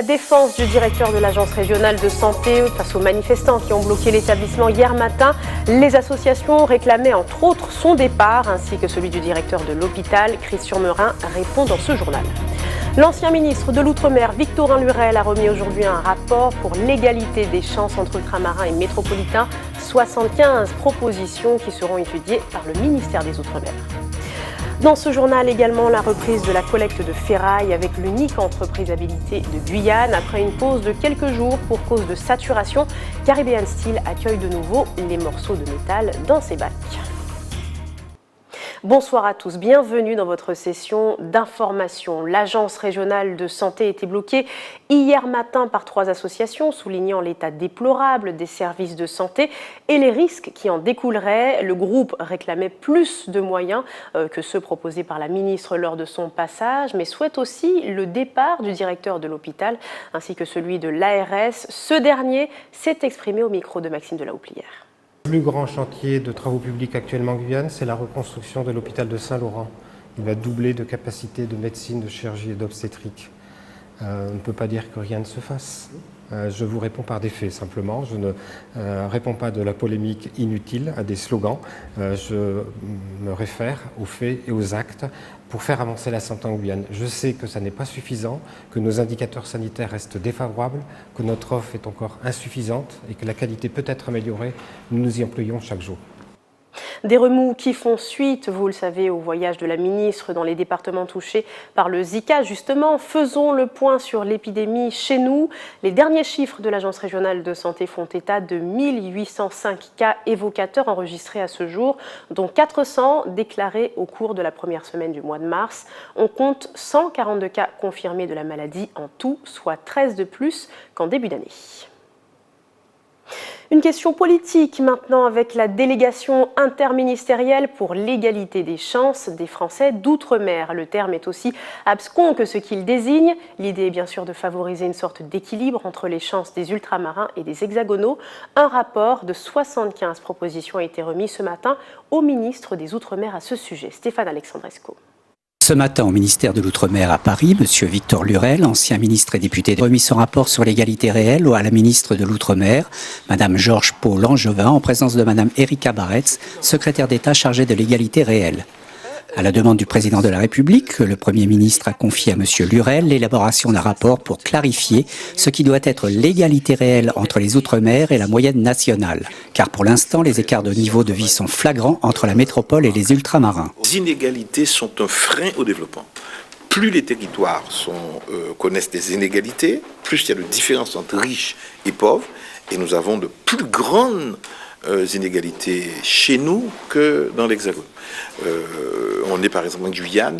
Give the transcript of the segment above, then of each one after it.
la défense du directeur de l'agence régionale de santé face aux manifestants qui ont bloqué l'établissement hier matin. Les associations réclamaient entre autres son départ ainsi que celui du directeur de l'hôpital. Christian Merin répond dans ce journal. L'ancien ministre de l'Outre-mer, Victorin Lurel, a remis aujourd'hui un rapport pour l'égalité des chances entre ultramarins et métropolitains. 75 propositions qui seront étudiées par le ministère des Outre-mer. Dans ce journal également, la reprise de la collecte de ferraille avec l'unique entreprise habilitée de Guyane. Après une pause de quelques jours pour cause de saturation, Caribbean Steel accueille de nouveau les morceaux de métal dans ses bacs. Bonsoir à tous, bienvenue dans votre session d'information. L'agence régionale de santé était bloquée hier matin par 3 associations, soulignant l'état déplorable des services de santé et les risques qui en découleraient. Le groupe réclamait plus de moyens que ceux proposés par la ministre lors de son passage, mais souhaite aussi le départ du directeur de l'hôpital ainsi que celui de l'ARS. Ce dernier s'est exprimé au micro de Maxime de la Houplière. Le plus grand chantier de travaux publics actuellement en Guyane, c'est la reconstruction de l'hôpital de Saint-Laurent. Il va doubler de capacité de médecine, de chirurgie et d'obstétrique. On ne peut pas dire que rien ne se fasse. Je vous réponds par des faits simplement. Je ne réponds pas de la polémique inutile, à des slogans. Je me réfère aux faits et aux actes pour faire avancer la santé en Guyane. Je sais que ça n'est pas suffisant, que nos indicateurs sanitaires restent défavorables, que notre offre est encore insuffisante et que la qualité peut être améliorée. Nous nous y employons chaque jour. Des remous qui font suite, vous le savez, au voyage de la ministre dans les départements touchés par le Zika. Justement, faisons le point sur l'épidémie chez nous. Les derniers chiffres de l'Agence régionale de santé font état de 1805 cas évocateurs enregistrés à ce jour, dont 400 déclarés au cours de la première semaine du mois de mars. On compte 142 cas confirmés de la maladie en tout, soit 13 de plus qu'en début d'année. Une question politique maintenant avec la délégation interministérielle pour l'égalité des chances des Français d'outre-mer. Le terme est aussi abscon que ce qu'il désigne. L'idée est bien sûr de favoriser une sorte d'équilibre entre les chances des ultramarins et des hexagonaux. Un rapport de 75 propositions a été remis ce matin au ministre des Outre-mer à ce sujet. Stéphane Alexandresco. Ce matin, au ministère de l'Outre-mer à Paris, M. Victor Lurel, ancien ministre et député, a remis son rapport sur l'égalité réelle à la ministre de l'Outre-mer, Mme Georges Paul Langevin, en présence de Mme Erika Baretz, secrétaire d'État chargée de l'égalité réelle. À la demande du président de la République, le Premier ministre a confié à M. Lurel l'élaboration d'un rapport pour clarifier ce qui doit être l'égalité réelle entre les Outre-mer et la moyenne nationale. Car pour l'instant, les écarts de niveau de vie sont flagrants entre la métropole et les ultramarins. Les inégalités sont un frein au développement. Plus les territoires connaissent des inégalités, plus il y a de différences entre riches et pauvres. Et nous avons de plus grandes inégalités chez nous que dans l'Hexagone. On est par exemple en Guyane,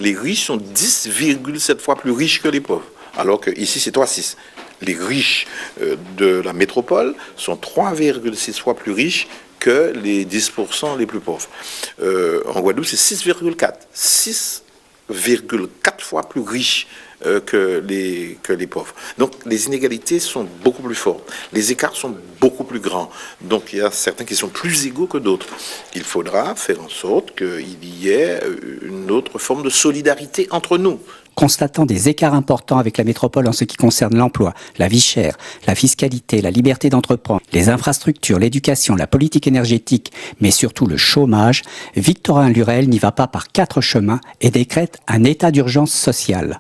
les riches sont 10,7 fois plus riches que les pauvres, alors qu'ici c'est 3,6. Les riches de la métropole sont 3,6 fois plus riches que les 10% les plus pauvres. En Guadeloupe, c'est 6,4. 6,4 fois plus riches que les pauvres. Donc les inégalités sont beaucoup plus fortes, les écarts sont beaucoup plus grands, donc il y a certains qui sont plus égaux que d'autres. Il faudra faire en sorte qu'il y ait une autre forme de solidarité entre nous. Constatant des écarts importants avec la métropole en ce qui concerne l'emploi, la vie chère, la fiscalité, la liberté d'entreprendre, les infrastructures, l'éducation, la politique énergétique, mais surtout le chômage, Victorin Lurel n'y va pas par 4 chemins et décrète un état d'urgence sociale.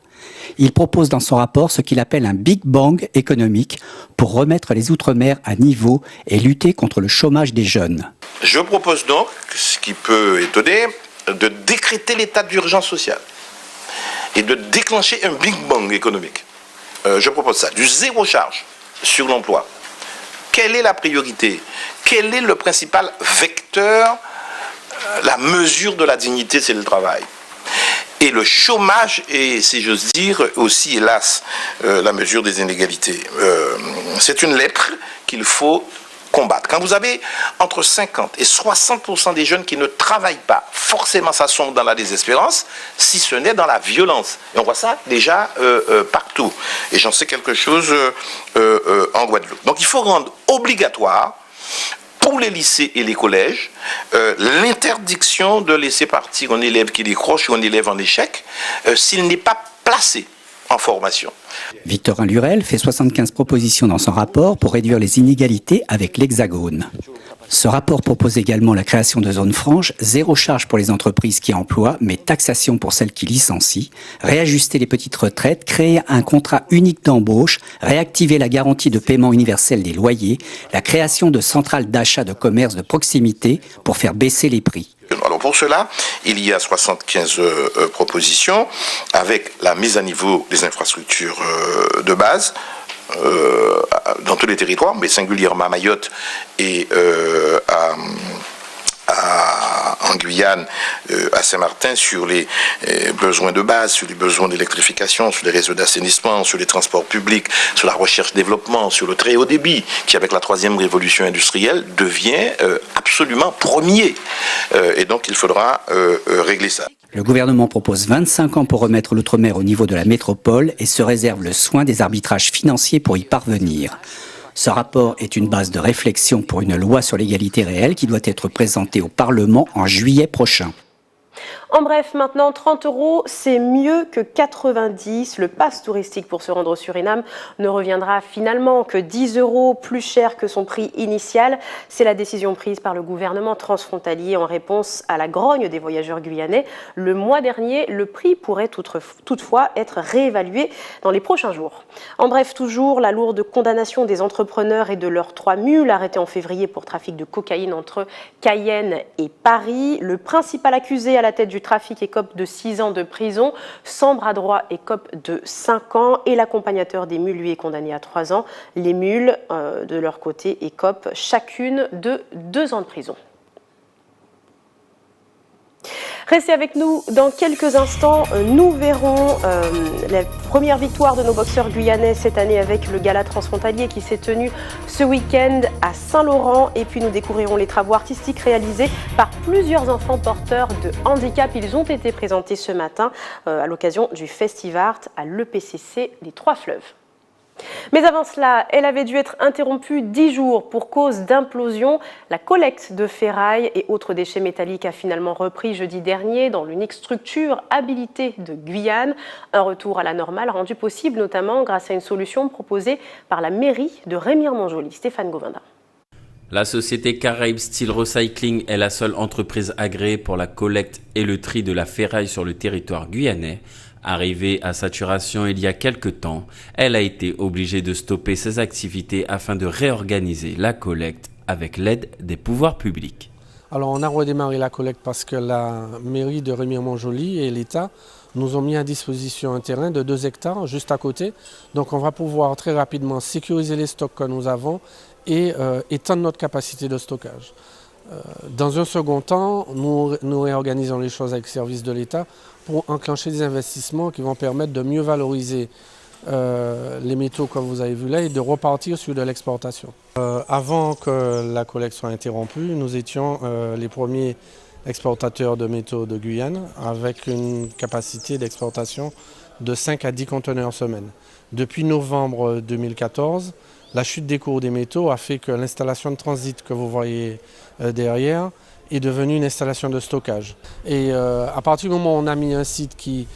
Il propose dans son rapport ce qu'il appelle un Big Bang économique pour remettre les Outre-mer à niveau et lutter contre le chômage des jeunes. Je propose donc, ce qui peut étonner, de décréter l'état d'urgence sociale et de déclencher un Big Bang économique. Je propose ça, du zéro charge sur l'emploi. Quelle est la priorité? Quel est le principal vecteur? La mesure de la dignité, c'est le travail. Et le chômage est, si j'ose dire, aussi, hélas, la mesure des inégalités. C'est une lèpre qu'il faut combattre. Quand vous avez entre 50 et 60% des jeunes qui ne travaillent pas, forcément ça sombre dans la désespérance, si ce n'est dans la violence. Et on voit ça déjà partout. Et j'en sais quelque chose en Guadeloupe. Donc il faut rendre obligatoire pour les lycées et les collèges, l'interdiction de laisser partir un élève qui décroche ou un élève en échec s'il n'est pas placé en formation. Victorin Lurel fait 75 propositions dans son rapport pour réduire les inégalités avec l'Hexagone. Ce rapport propose également la création de zones franches, zéro charge pour les entreprises qui emploient, mais taxation pour celles qui licencient, réajuster les petites retraites, créer un contrat unique d'embauche, réactiver la garantie de paiement universel des loyers, la création de centrales d'achat de commerce de proximité pour faire baisser les prix. Alors pour cela, il y a 75 propositions avec la mise à niveau des infrastructures de base, dans tous les territoires, mais singulièrement à Mayotte et en Guyane, à Saint-Martin, sur les besoins de base, sur les besoins d'électrification, sur les réseaux d'assainissement, sur les transports publics, sur la recherche-développement, sur le très haut débit, qui avec la troisième révolution industrielle devient absolument premier. Et donc il faudra régler ça. Le gouvernement propose 25 ans pour remettre l'outre-mer au niveau de la métropole et se réserve le soin des arbitrages financiers pour y parvenir. Ce rapport est une base de réflexion pour une loi sur l'égalité réelle qui doit être présentée au Parlement en juillet prochain. En bref, maintenant, 30 €, c'est mieux que 90. Le pass touristique pour se rendre au Suriname ne reviendra finalement que 10 € plus cher que son prix initial. C'est la décision prise par le gouvernement transfrontalier en réponse à la grogne des voyageurs guyanais. Le mois dernier, le prix pourrait toutefois être réévalué dans les prochains jours. En bref, toujours la lourde condamnation des entrepreneurs et de leurs 3 mules arrêtés en février pour trafic de cocaïne entre Cayenne et Paris. Le principal accusé à la tête du trafic écope de 6 ans de prison, sans bras droit écope de 5 ans et l'accompagnateur des mules, lui, est condamné à 3 ans. Les mules, de leur côté, écopent chacune de 2 ans de prison. Restez avec nous dans quelques instants. Nous verrons la première victoire de nos boxeurs guyanais cette année avec le gala transfrontalier qui s'est tenu ce week-end à Saint-Laurent. Et puis nous découvrirons les travaux artistiques réalisés par plusieurs enfants porteurs de handicap. Ils ont été présentés ce matin à l'occasion du Festivart à l'EPCC des Trois Fleuves. Mais avant cela, elle avait dû être interrompue 10 jours pour cause d'implosion. La collecte de ferraille et autres déchets métalliques a finalement repris jeudi dernier dans l'unique structure habilitée de Guyane. Un retour à la normale rendu possible notamment grâce à une solution proposée par la mairie de Remire-Montjoly. Stéphane Govindin. La société Caraïbes Steel Recycling est la seule entreprise agréée pour la collecte et le tri de la ferraille sur le territoire guyanais. Arrivée à saturation il y a quelque temps, elle a été obligée de stopper ses activités afin de réorganiser la collecte avec l'aide des pouvoirs publics. Alors on a redémarré la collecte parce que la mairie de Remire-Montjoly et l'État nous ont mis à disposition un terrain de 2 hectares juste à côté. Donc on va pouvoir très rapidement sécuriser les stocks que nous avons et étendre notre capacité de stockage. Dans un second temps, nous réorganisons les choses avec le service de l'État pour enclencher des investissements qui vont permettre de mieux valoriser les métaux comme vous avez vu là et de repartir sur de l'exportation. Avant que la collecte soit interrompue, nous étions les premiers exportateurs de métaux de Guyane avec une capacité d'exportation de 5 à 10 conteneurs semaine. Depuis novembre 2014, la chute des cours des métaux a fait que l'installation de transit que vous voyez derrière est devenue une installation de stockage. Et à partir du moment où on a mis un site qui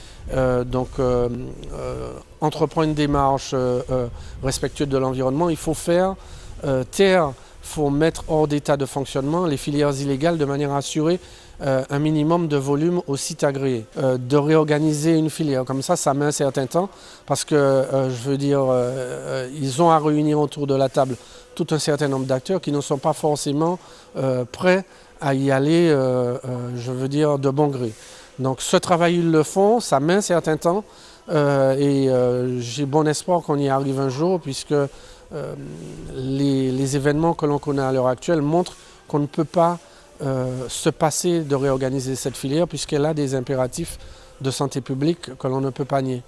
entreprend une démarche respectueuse de l'environnement, il faut faire taire, il faut mettre hors d'état de fonctionnement les filières illégales de manière à assurer un minimum de volume au site agréé. De réorganiser une filière comme ça met un certain temps parce que, ils ont à réunir autour de la table tout un certain nombre d'acteurs qui ne sont pas forcément prêts à y aller, de bon gré. Donc ce travail, ils le font, ça met un certain temps et j'ai bon espoir qu'on y arrive un jour puisque les événements que l'on connaît à l'heure actuelle montrent qu'on ne peut pas se passer de réorganiser cette filière puisqu'elle a des impératifs de santé publique que l'on ne peut pas nier.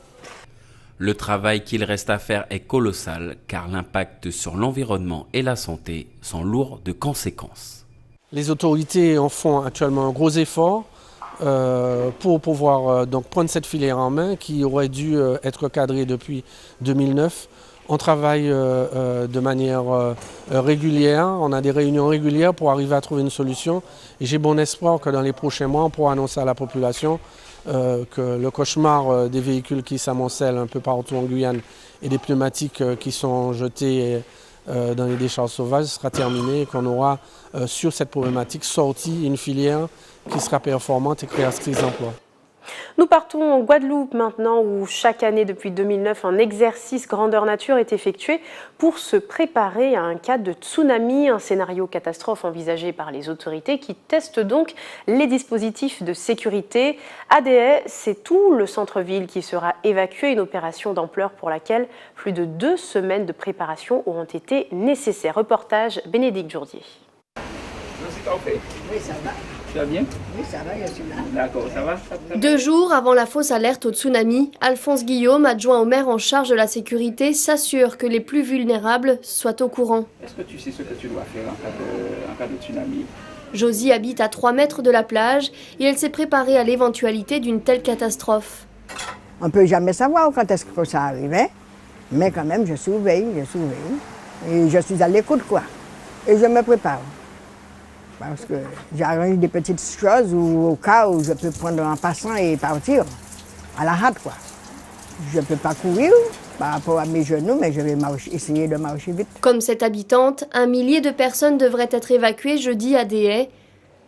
Le travail qu'il reste à faire est colossal car l'impact sur l'environnement et la santé sont lourds de conséquences. Les autorités en font actuellement un gros effort pour pouvoir prendre cette filière en main qui aurait dû être cadrée depuis 2009. On travaille de manière régulière, on a des réunions régulières pour arriver à trouver une solution et j'ai bon espoir que dans les prochains mois on pourra annoncer à la population que le cauchemar des véhicules qui s'amoncellent un peu partout en Guyane et des pneumatiques qui sont jetés dans les décharges sauvages sera terminé et qu'on aura sur cette problématique sorti une filière qui sera performante et créatrice d'emplois. Nous partons en Guadeloupe maintenant où chaque année depuis 2009 un exercice grandeur nature est effectué pour se préparer à un cas de tsunami, un scénario catastrophe envisagé par les autorités qui testent donc les dispositifs de sécurité. À Des, c'est tout le centre-ville qui sera évacué, une opération d'ampleur pour laquelle plus de 2 semaines de préparation auront été nécessaires. Reportage Bénédicte Jourdier. Oui, ça va. Tu vas bien? Oui, ça va, je suis là. D'accord, ça va? 2 jours avant la fausse alerte au tsunami, Alphonse Guillaume, adjoint au maire en charge de la sécurité, s'assure que les plus vulnérables soient au courant. Est-ce que tu sais ce que tu dois faire en cas de tsunami? Josie habite à 3 mètres de la plage et elle s'est préparée à l'éventualité d'une telle catastrophe. On ne peut jamais savoir quand est-ce que ça arrive, mais quand même, je surveille. Et je suis à l'écoute, quoi. Et je me prépare. Parce que j'arrange des petites choses au cas où je peux prendre un passant et partir à la hâte, quoi. Je ne peux pas courir par rapport à mes genoux, mais je vais essayer de marcher vite. Comme cette habitante, 1 millier de personnes devraient être évacuées jeudi à Des.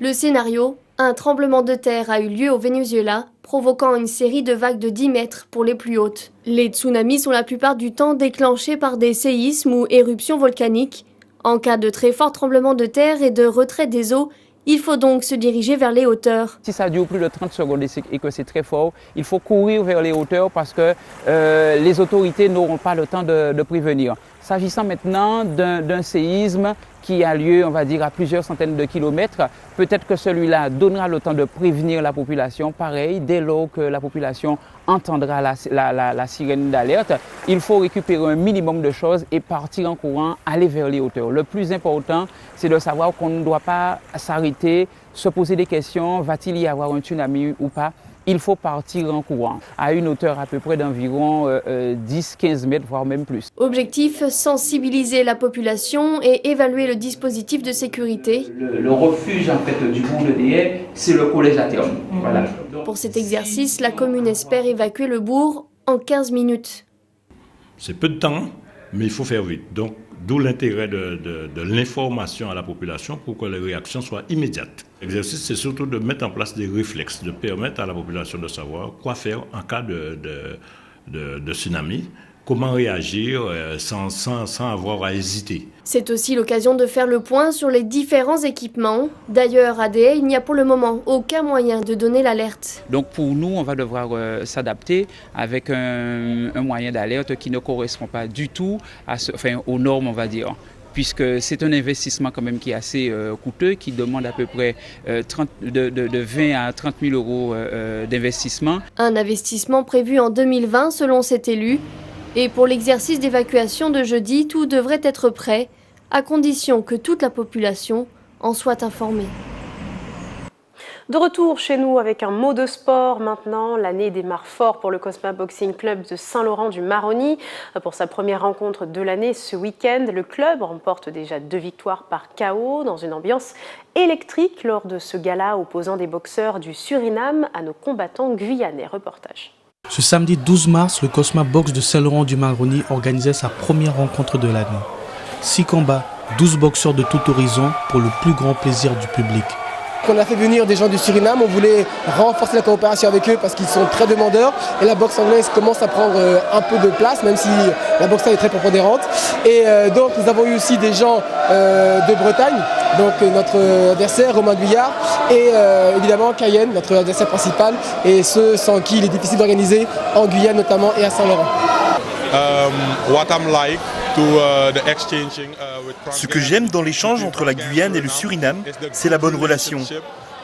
Le scénario, un tremblement de terre a eu lieu au Venezuela, provoquant une série de vagues de 10 mètres pour les plus hautes. Les tsunamis sont la plupart du temps déclenchés par des séismes ou éruptions volcaniques. En cas de très fort tremblement de terre et de retrait des eaux, il faut donc se diriger vers les hauteurs. Si ça dure plus de 30 secondes et que c'est très fort, il faut courir vers les hauteurs parce que les autorités n'auront pas le temps de prévenir. S'agissant maintenant d'un séisme qui a lieu, on va dire, à plusieurs centaines de kilomètres, peut-être que celui-là donnera le temps de prévenir la population. Pareil, dès lors que la population entendra la sirène d'alerte, il faut récupérer un minimum de choses et partir en courant, aller vers les hauteurs. Le plus important, c'est de savoir qu'on ne doit pas s'arrêter, se poser des questions, va-t-il y avoir un tsunami ou pas? Il faut partir en courant, à une hauteur à peu près d'environ 10-15 mètres, voire même plus. Objectif, sensibiliser la population et évaluer le dispositif de sécurité. Le refuge en fait, du bourg de Des, c'est le collège à terme. Voilà. Pour cet exercice, la commune espère évacuer le bourg en 15 minutes. C'est peu de temps, mais il faut faire vite. Donc, d'où l'intérêt de l'information à la population pour que les réactions soient immédiates. L'exercice, c'est surtout de mettre en place des réflexes, de permettre à la population de savoir quoi faire en cas de tsunami, comment réagir sans avoir à hésiter. C'est aussi l'occasion de faire le point sur les différents équipements. D'ailleurs, à Des, il n'y a pour le moment aucun moyen de donner l'alerte. Donc pour nous, on va devoir s'adapter avec un moyen d'alerte qui ne correspond pas du tout aux normes, on va dire. Puisque c'est un investissement quand même qui est assez coûteux, qui demande à peu près de 20 à 30 000 euros d'investissement. Un investissement prévu en 2020 selon cet élu. Et pour l'exercice d'évacuation de jeudi, tout devrait être prêt, à condition que toute la population en soit informée. De retour chez nous avec un mot de sport maintenant. L'année démarre fort pour le Cosma Boxing Club de Saint-Laurent-du-Maroni. Pour sa première rencontre de l'année ce week-end, le club remporte déjà 2 victoires par KO dans une ambiance électrique lors de ce gala opposant des boxeurs du Suriname à nos combattants guyanais. Reportage. Ce samedi 12 mars, le Cosma Box de Saint-Laurent-du-Maroni organisait sa première rencontre de l'année. 6 combats, 12 boxeurs de tout horizon pour le plus grand plaisir du public. On a fait venir des gens du Suriname, on voulait renforcer la coopération avec eux parce qu'ils sont très demandeurs et la boxe anglaise commence à prendre un peu de place même si la boxe est très prépondérante. Et donc nous avons eu aussi des gens de Bretagne, donc notre adversaire Romain Guyard et évidemment Cayenne, notre adversaire principal et ceux sans qui il est difficile d'organiser en Guyane notamment et à Saint-Laurent. Ce que j'aime dans l'échange entre la Guyane et le Suriname, c'est la bonne relation,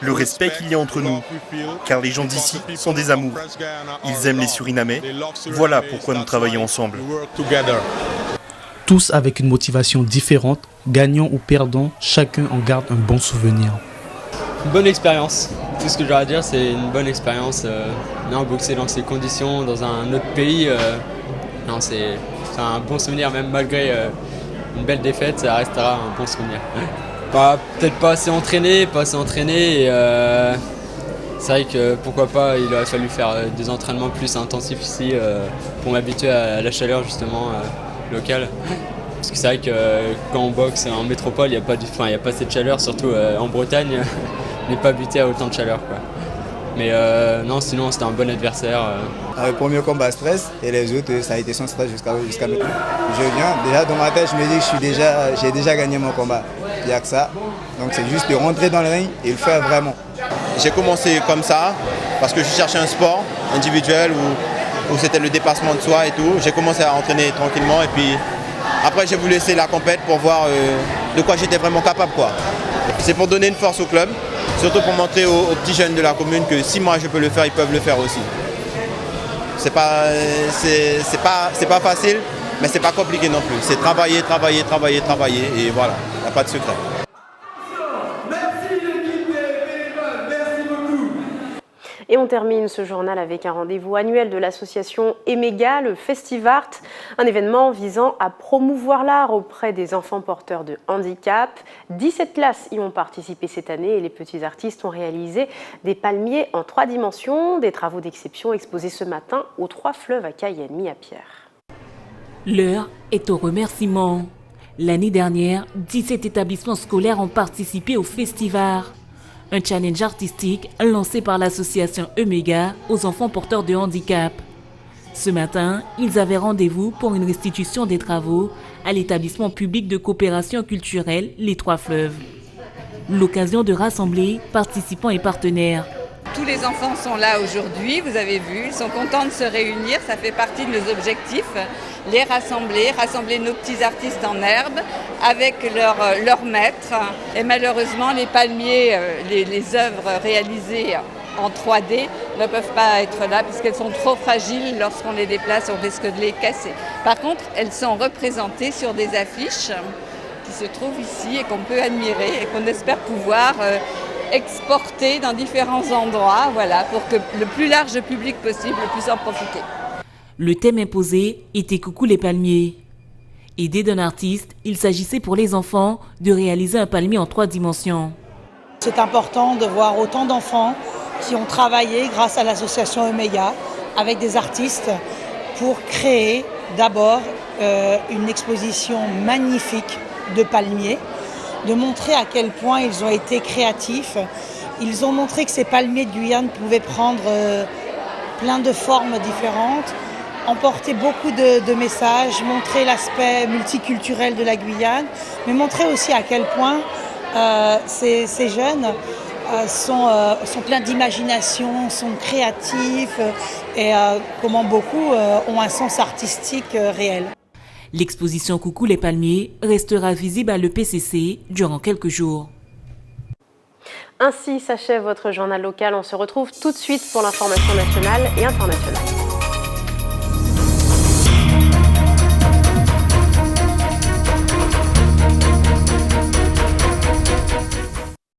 le respect qu'il y a entre nous, car les gens d'ici sont des amours. Ils aiment les Surinamais, voilà pourquoi nous travaillons ensemble. Tous avec une motivation différente, gagnant ou perdant, chacun en garde un bon souvenir. Une bonne expérience, tout ce que j'ai à dire c'est une bonne expérience. Boxer dans ces conditions, dans un autre pays, c'est un bon souvenir, même malgré une belle défaite, ça restera un bon souvenir. Peut-être pas assez entraîné c'est vrai que pourquoi pas, il aurait fallu faire des entraînements plus intensifs ici pour m'habituer à la chaleur justement locale. Parce que c'est vrai que quand on boxe en métropole, il n'y a pas cette chaleur, surtout en Bretagne, on n'est pas habitué à autant de chaleur, quoi. Mais non, sinon c'était un bon adversaire. Le premier combat stress et les autres, ça a été sans stress jusqu'à maintenant. Je viens, déjà dans ma tête, je me dis que j'ai déjà gagné mon combat. Il n'y a que ça. Donc c'est juste de rentrer dans le ring et le faire vraiment. J'ai commencé comme ça parce que je cherchais un sport individuel où c'était le dépassement de soi et tout. J'ai commencé à entraîner tranquillement et puis après j'ai voulu essayer la compète pour voir de quoi j'étais vraiment capable, quoi. C'est pour donner une force au club, surtout pour montrer aux petits jeunes de la commune que si moi je peux le faire, ils peuvent le faire aussi. C'est pas facile, mais c'est pas compliqué non plus. C'est travailler et voilà, il n'y a pas de secret. Et on termine ce journal avec un rendez-vous annuel de l'association Emega, le Festivart, un événement visant à promouvoir l'art auprès des enfants porteurs de handicap. 17 classes y ont participé cette année et les petits artistes ont réalisé des palmiers en 3 dimensions, des travaux d'exception exposés ce matin aux 3 fleuves à Cayenne, Mia-Pierre. L'heure est au remerciement. L'année dernière, 17 établissements scolaires ont participé au Festivart. Un challenge artistique lancé par l'association Emega aux enfants porteurs de handicap. Ce matin, ils avaient rendez-vous pour une restitution des travaux à l'établissement public de coopération culturelle Les 3 Fleuves. L'occasion de rassembler participants et partenaires. Tous les enfants sont là aujourd'hui, vous avez vu, ils sont contents de se réunir, ça fait partie de nos objectifs, les rassembler nos petits artistes en herbe avec leurs maîtres. Et malheureusement, les palmiers, les œuvres réalisées en 3D ne peuvent pas être là puisqu'elles sont trop fragiles. Lorsqu'on les déplace, on risque de les casser. Par contre, elles sont représentées sur des affiches qui se trouvent ici et qu'on peut admirer et qu'on espère pouvoir exporter dans différents endroits, voilà, pour que le plus large public possible puisse en profiter. Le thème imposé était Coucou les palmiers. Aidé d'un artiste, il s'agissait pour les enfants de réaliser un palmier en 3 dimensions. C'est important de voir autant d'enfants qui ont travaillé grâce à l'association Emega avec des artistes pour créer d'abord une exposition magnifique de palmiers, de montrer à quel point ils ont été créatifs. Ils ont montré que ces palmiers de Guyane pouvaient prendre plein de formes différentes, emporter beaucoup de messages, montrer l'aspect multiculturel de la Guyane, mais montrer aussi à quel point ces jeunes sont pleins d'imagination, sont créatifs et comment beaucoup ont un sens artistique réel. L'exposition Coucou les palmiers restera visible à l'EPCC durant quelques jours. Ainsi s'achève votre journal local. On se retrouve tout de suite pour l'information nationale et internationale.